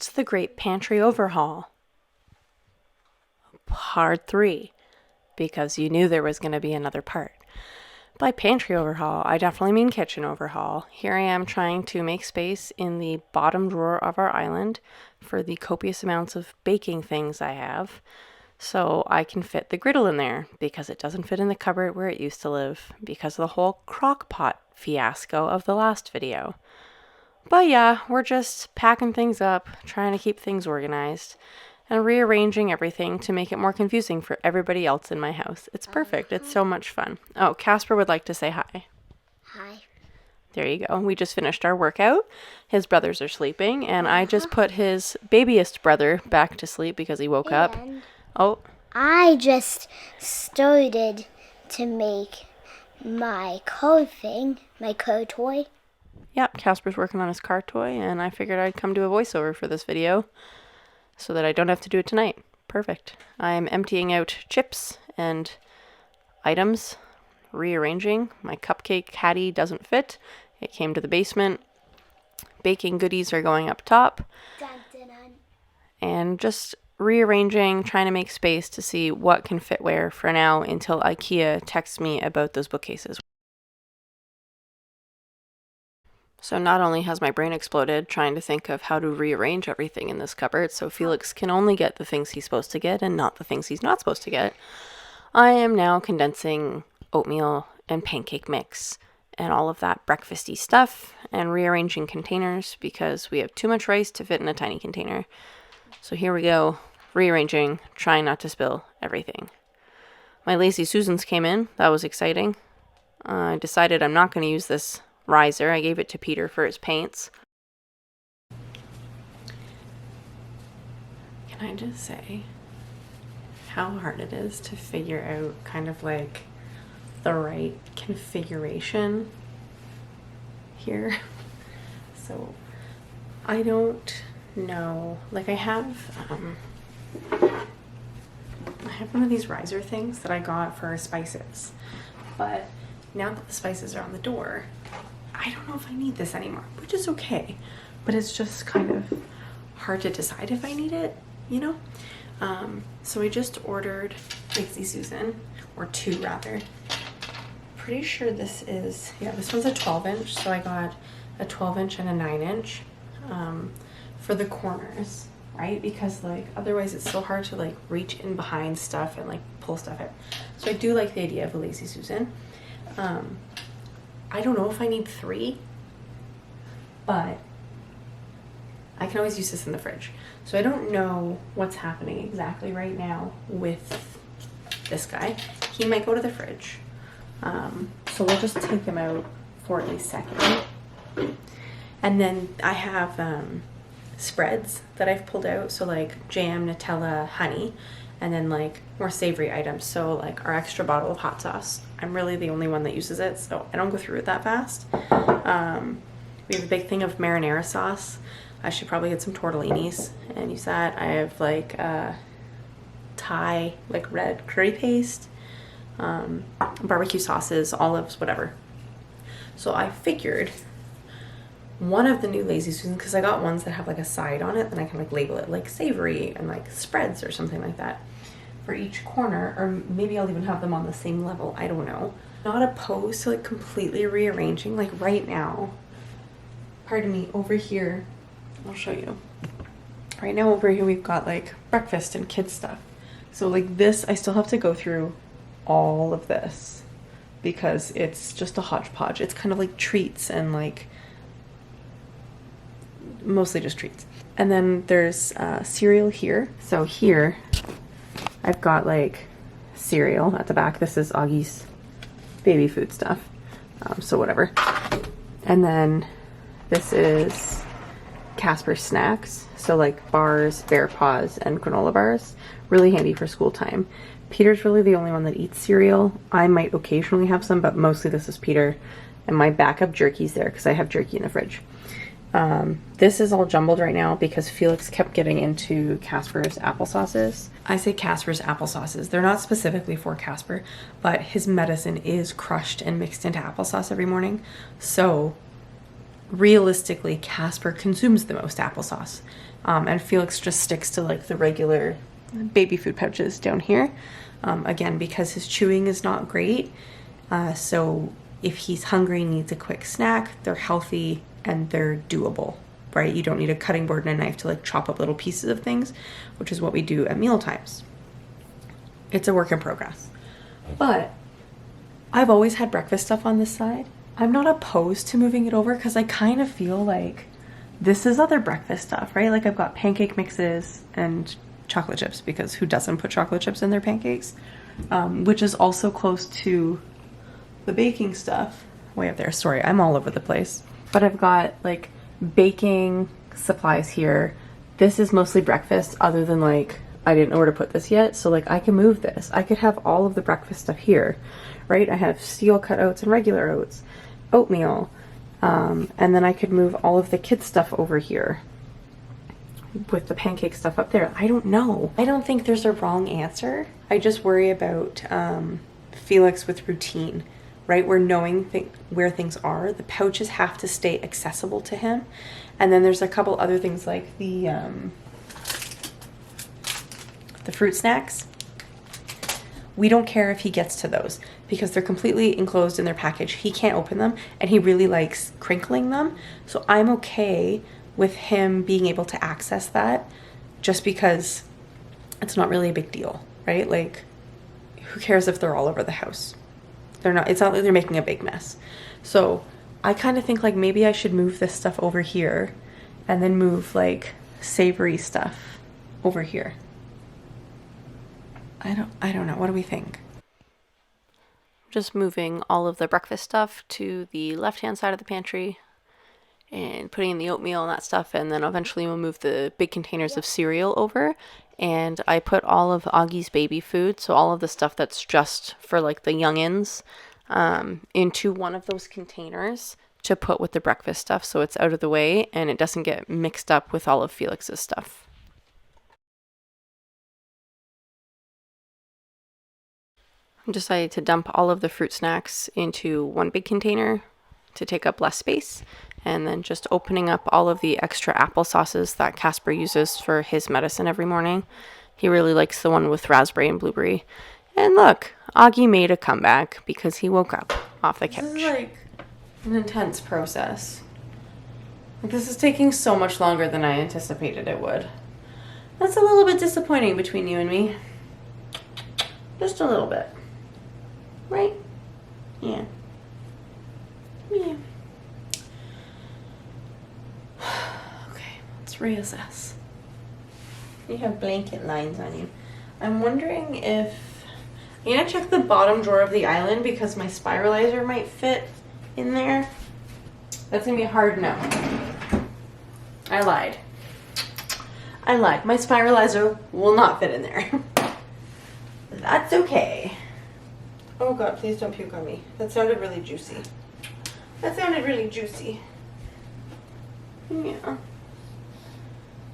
It's the Great Pantry Overhaul, Part 3, because you knew there was going to be another part. By pantry overhaul, I definitely mean kitchen overhaul. Here I am trying to make space in the bottom drawer of our island for the copious amounts of baking things I have, so I can fit the griddle in there, because it doesn't fit in the cupboard where it used to live, because of the whole crock pot fiasco of the last video. But yeah, we're just packing things up, trying to keep things organized, and rearranging everything to make it more confusing for everybody else in my house. It's perfect. It's so much fun. Oh, Casper would like to say hi. Hi. There you go. We just finished our workout. His brothers are sleeping, and I just put his babyest brother back to sleep because he woke up. Oh. I just started to make my car thing, my car toy. Yep, Casper's working on his car toy, and I figured I'd come do a voiceover for this video so that I don't have to do it tonight. Perfect. I'm emptying out chips and items, rearranging. My cupcake caddy doesn't fit. It came to the basement. Baking goodies are going up top. Dun, dun, dun. And just rearranging, trying to make space to see what can fit where for now until IKEA texts me about those bookcases. So not only has my brain exploded trying to think of how to rearrange everything in this cupboard so Feliks can only get the things he's supposed to get and not the things he's not supposed to get, I am now condensing oatmeal and pancake mix and all of that breakfasty stuff and rearranging containers because we have too much rice to fit in a tiny container. So here we go, rearranging, trying not to spill everything. My Lazy Susans came in. That was exciting. I decided I'm not going to use this riser. I gave it to Peter for his paints. Can I just say how hard it is to figure out kind of like the right configuration here? So I don't know, like I have one of these riser things that I got for spices, but now that the spices are on the door, I don't know if I need this anymore, which is okay, but it's just kind of hard to decide if I need it, you know? So I just ordered Lazy Susan, or two rather. Pretty sure this is, yeah, this one's a 12-inch, so I got a 12-inch and a 9-inch for the corners, right? Because like otherwise it's so hard to like reach in behind stuff and like pull stuff out. So I do like the idea of a Lazy Susan. I don't know if I need 3, but I can always use this in the fridge. So I don't know what's happening exactly right now with this guy. He might go to the fridge. So we'll just take him out for a second. And then I have spreads that I've pulled out. So like jam, Nutella, honey, and then like more savory items. So like our extra bottle of hot sauce. I'm really the only one that uses it, so I don't go through it that fast. We have a big thing of marinara sauce. I should probably get some tortellinis and use that. I have like Thai, like red curry paste, barbecue sauces, olives, whatever. So I figured one of the new Lazy Susans, because I got ones that have like a side on it, then I can like label it like savory and like spreads or something like that for each corner, or maybe I'll even have them on the same level. I don't know. Not opposed to like completely rearranging. Like right now, pardon me, over here, I'll show you. Right now over here we've got like breakfast and kids stuff. So like this, I still have to go through all of this because it's just a hodgepodge. It's kind of like treats and like mostly just treats. And then there's cereal here. So here I've got like cereal at the back. This is Augie's baby food stuff. So whatever. And then this is Casper's snacks. So like bars, bear paws, and granola bars. Really handy for school time. Peter's really the only one that eats cereal. I might occasionally have some, but mostly this is Peter. And my backup jerky's there because I have jerky in the fridge. This is all jumbled right now because Feliks kept getting into Casper's applesauces. I say Casper's applesauces. They're not specifically for Casper, but his medicine is crushed and mixed into applesauce every morning. So realistically, Casper consumes the most applesauce. And Felix just sticks to like the regular baby food pouches down here. Again, because his chewing is not great. So if he's hungry and needs a quick snack, they're healthy and they're doable, right? You don't need a cutting board and a knife to like chop up little pieces of things, which is what we do at meal times. It's a work in progress. But I've always had breakfast stuff on this side. I'm not opposed to moving it over because I kind of feel like this is other breakfast stuff, right? Like I've got pancake mixes and chocolate chips, because who doesn't put chocolate chips in their pancakes? Which is also close to the baking stuff way up there. Sorry, I'm all over the place. But I've got like baking supplies here. This is mostly breakfast, other than like, I didn't know where to put this yet. So like I can move this. I could have all of the breakfast stuff here, right? I have steel cut oats and regular oats, oatmeal. And then I could move all of the kids stuff over here with the pancake stuff up there. I don't know. I don't think there's a wrong answer. I just worry about Felix with routine, right? We're knowing where things are. The pouches have to stay accessible to him. And then there's a couple other things like the fruit snacks. We don't care if he gets to those because they're completely enclosed in their package. He can't open them and he really likes crinkling them. So I'm okay with him being able to access that, just because it's not really a big deal, right? Like, who cares if they're all over the house? It's not like they're making a big mess. So I kind of think like maybe I should move this stuff over here and then move like savory stuff over here. I don't know. What do we think? Just moving all of the breakfast stuff to the left-hand side of the pantry and putting in the oatmeal and that stuff, and then eventually we'll move the big containers of cereal over. And I put all of Augie's baby food, so all of the stuff that's just for like the youngins, into one of those containers to put with the breakfast stuff, so it's out of the way and it doesn't get mixed up with all of Felix's stuff. I decided to dump all of the fruit snacks into one big container to take up less space, and then just opening up all of the extra apple sauces that Casper uses for his medicine every morning. He really likes the one with raspberry and blueberry. And look, Augie made a comeback because he woke up off the couch. This is like an intense process. This is taking so much longer than I anticipated it would. That's a little bit disappointing between you and me. Just a little bit. Right? Yeah. Yeah. Okay, let's reassess. You have blanket lines on you. I'm wondering if... I'm gonna check the bottom drawer of the island because my spiralizer might fit in there. That's gonna be a hard no. I lied. My spiralizer will not fit in there. That's okay. Oh god, please don't puke on me. That sounded really juicy. Yeah.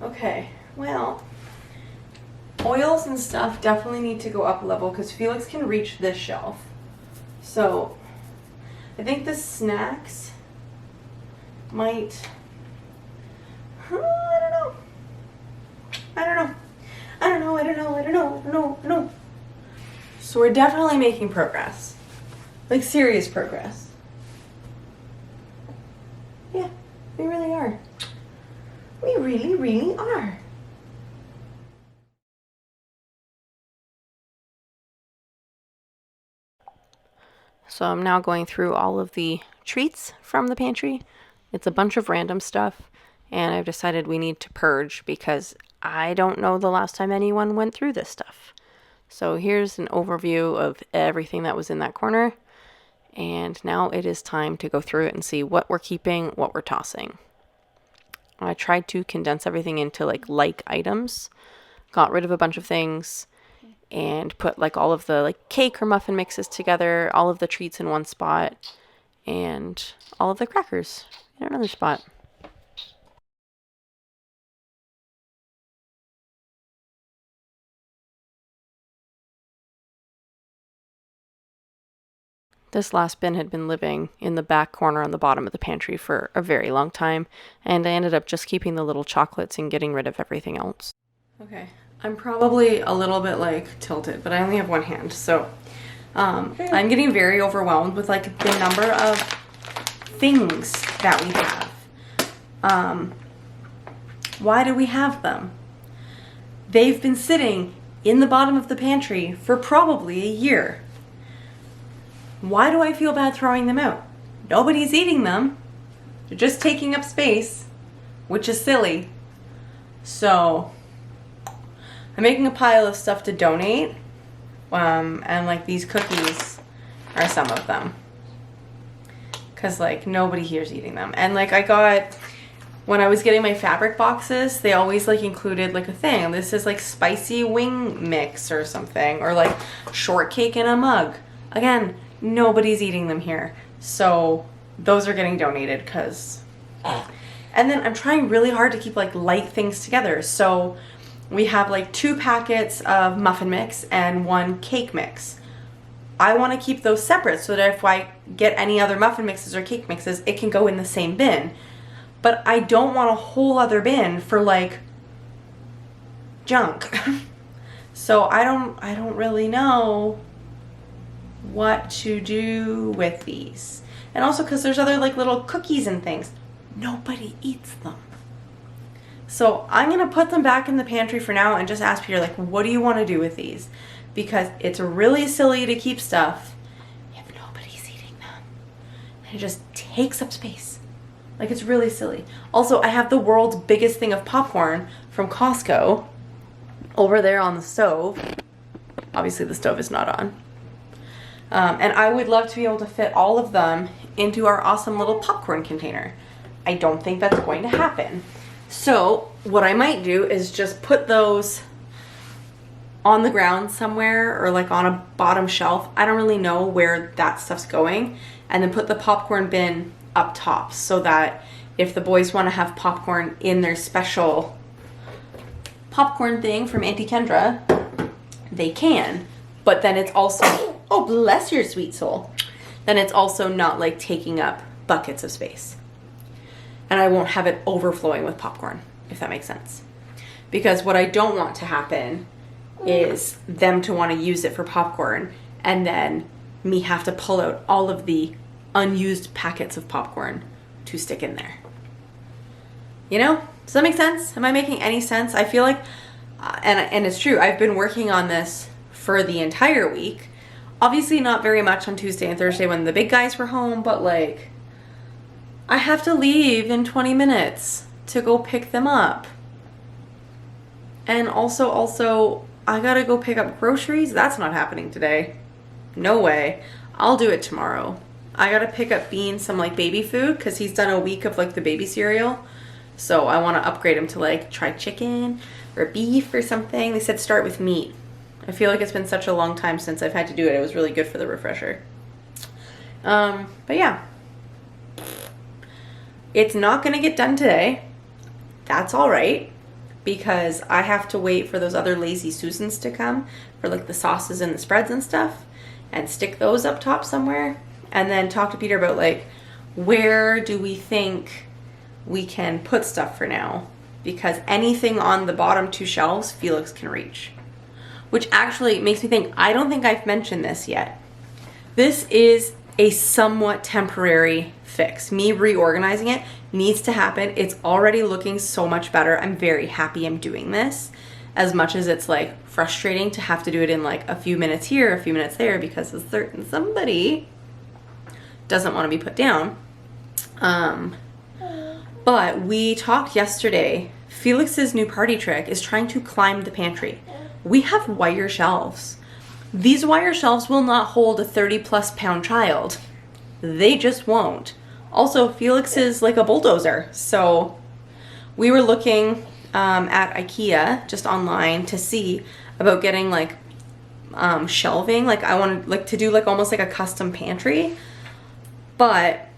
Okay, well, oils and stuff definitely need to go up a level because Felix can reach this shelf. So I think the snacks might... I don't know. So we're definitely making progress. Like serious progress. Yeah, we really are. We really, really are. So I'm now going through all of the treats from the pantry. It's a bunch of random stuff, and I've decided we need to purge because I don't know the last time anyone went through this stuff. So here's an overview of everything that was in that corner, and now it is time to go through it and see what we're keeping, what we're tossing. I tried to condense everything into like items, got rid of a bunch of things, and put like all of the like cake or muffin mixes together, all of the treats in one spot, and all of the crackers in another spot. This last bin had been living in the back corner on the bottom of the pantry for a very long time, and I ended up just keeping the little chocolates and getting rid of everything else. Okay, I'm probably a little bit like tilted, but I only have one hand, so I'm getting very overwhelmed with like the number of things that we have. Why do we have them? They've been sitting in the bottom of the pantry for probably a year. Why do I feel bad throwing them out? Nobody's eating them. They're just taking up space, which is silly. So I'm making a pile of stuff to donate. And like these cookies are some of them. Cause like nobody here's eating them. And like I got, when I was getting my fabric boxes, they always like included like a thing. This is like spicy wing mix or something, or like shortcake in a mug. Again, nobody's eating them here. So those are getting donated because, and then I'm trying really hard to keep like light things together. So we have like 2 packets of muffin mix and 1 cake mix. I want to keep those separate so that if I get any other muffin mixes or cake mixes, it can go in the same bin. But I don't want a whole other bin for like junk. So I don't really know what to do with these. And also because there's other like little cookies and things. Nobody eats them. So I'm going to put them back in the pantry for now and just ask Peter, like, what do you want to do with these? Because it's really silly to keep stuff if nobody's eating them. And it just takes up space. Like, it's really silly. Also, I have the world's biggest thing of popcorn from Costco over there on the stove. Obviously, the stove is not on. And I would love to be able to fit all of them into our awesome little popcorn container. I don't think that's going to happen. So what I might do is just put those on the ground somewhere or like on a bottom shelf. I don't really know where that stuff's going. And then put the popcorn bin up top so that if the boys want to have popcorn in their special popcorn thing from Auntie Kendra, they can. But then it's also, oh bless your sweet soul, then it's also not like taking up buckets of space. And I won't have it overflowing with popcorn, if that makes sense. Because what I don't want to happen is them to want to use it for popcorn and then me have to pull out all of the unused packets of popcorn to stick in there. You know? Does that make sense? Am I making any sense? I feel like, and it's true, I've been working on this for the entire week. Obviously not very much on Tuesday and Thursday when the big guys were home, but like, I have to leave in 20 minutes to go pick them up. And also, I gotta go pick up groceries. That's not happening today. No way. I'll do it tomorrow. I gotta pick up Bean some like baby food because he's done a week of like the baby cereal. So I want to upgrade him to like try chicken or beef or something. They said start with meat. I feel like it's been such a long time since I've had to do it. It was really good for the refresher. But yeah. It's not going to get done today. That's all right. Because I have to wait for those other Lazy Susans to come for like the sauces and the spreads and stuff. And stick those up top somewhere. And then talk to Peter about like, where do we think we can put stuff for now? Because anything on the bottom 2 shelves, Feliks can reach. Which actually makes me think, I don't think I've mentioned this yet. This is a somewhat temporary fix. Me reorganizing it needs to happen. It's already looking so much better. I'm very happy I'm doing this. As much as it's like frustrating to have to do it in like a few minutes here, a few minutes there, because a certain somebody doesn't want to be put down. But we talked yesterday. Feliks's new party trick is trying to climb the pantry. We have wire shelves. These wire shelves will not hold a 30+ pound child. They just won't. Also, Feliks is like a bulldozer. So we were looking at IKEA just online to see about getting like shelving. Like I wanted like to do like almost like a custom pantry, but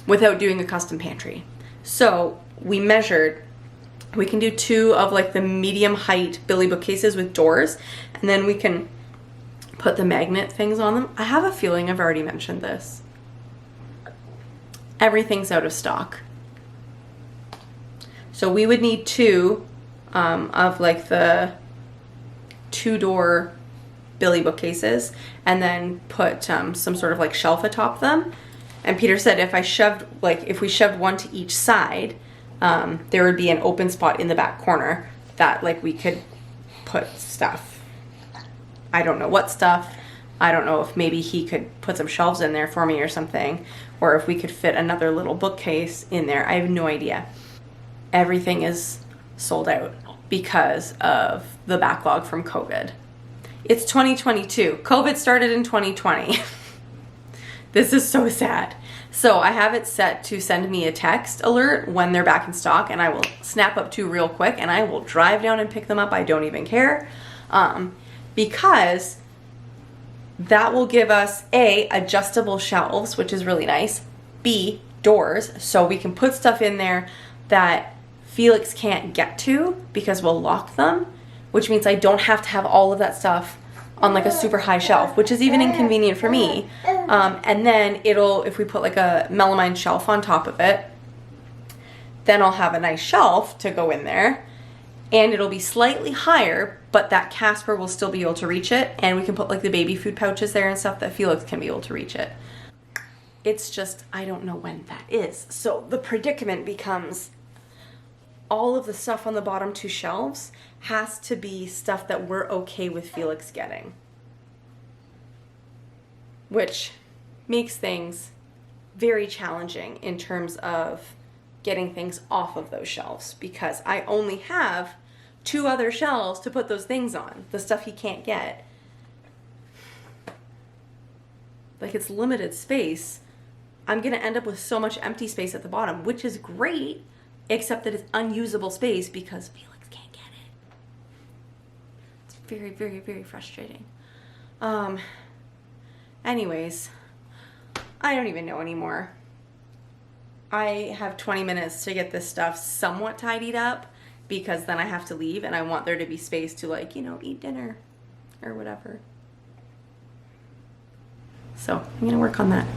without doing a custom pantry. So we measured, we can do 2 of like the medium height Billy Bookcases with doors, and then we can put the magnet things on them. I have a feeling I've already mentioned this. Everything's out of stock. So we would need 2 of like the 2-door Billy Bookcases, and then put some sort of like shelf atop them. And Peter said if we shoved one to each side, there would be an open spot in the back corner that like we could put stuff. I don't know what stuff. I don't know if maybe he could put some shelves in there for me or something, or if we could fit another little bookcase in there. I have no idea. Everything is sold out because of the backlog from COVID. It's 2022. COVID started in 2020. This is so sad. So I have it set to send me a text alert when they're back in stock, and I will snap up 2 real quick, and I will drive down and pick them up. I don't even care. Because that will give us A, adjustable shelves, which is really nice. B, doors, so we can put stuff in there that Feliks can't get to because we'll lock them, which means I don't have to have all of that stuff on like a super high shelf, which is even inconvenient for me. And then if we put like a melamine shelf on top of it, then I'll have a nice shelf to go in there, and it'll be slightly higher, but that Casper will still be able to reach it, and we can put like the baby food pouches there and stuff that Feliks can be able to reach it. It's just, I don't know when that is. So the predicament becomes all of the stuff on the bottom 2 shelves has to be stuff that we're okay with Feliks getting, which makes things very challenging in terms of getting things off of those shelves, because I only have 2 other shelves to put those things on, the stuff he can't get. Like, it's limited space. I'm gonna end up with so much empty space at the bottom, which is great, except that it's unusable space because Feliks can't get it. It's very, very, very frustrating. Anyways, I don't even know anymore. I have 20 minutes to get this stuff somewhat tidied up, because then I have to leave, and I want there to be space to, like, you know, eat dinner or whatever. So I'm gonna work on that.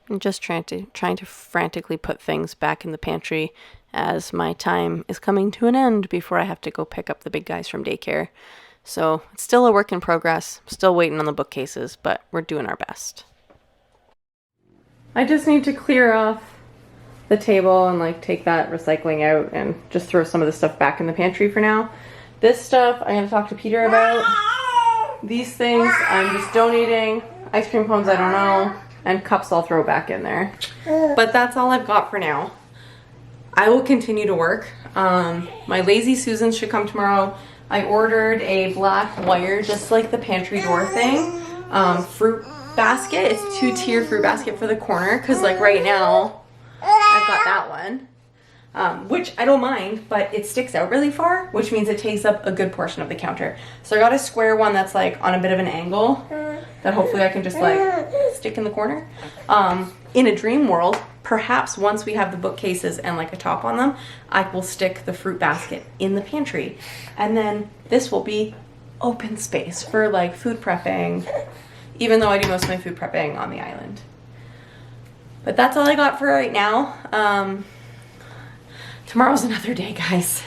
I'm just trying to frantically put things back in the pantry as my time is coming to an end before I have to go pick up the big guys from daycare. So it's still a work in progress. Still waiting on the bookcases, but we're doing our best. I just need to clear off the table and like take that recycling out and just throw some of the stuff back in the pantry for now. This stuff I'm gonna talk to Peter about. These things I'm just donating. Ice cream cones I don't know. And cups I'll throw back in there. But that's all I've got for now. I will continue to work. My Lazy Susans should come tomorrow. I ordered a black wire, just like the pantry door thing, fruit basket. It's 2-tier fruit basket for the corner, because like right now I've got that one, which I don't mind, but it sticks out really far, which means it takes up a good portion of the counter. So I got a square one that's like on a bit of an angle that hopefully I can just like stick in the corner. In a dream world, perhaps once we have the bookcases and like a top on them, I will stick the fruit basket in the pantry, and then this will be open space for like food prepping, even though I do most of my food prepping on the island. But that's all I got for right now. Tomorrow's another day, guys.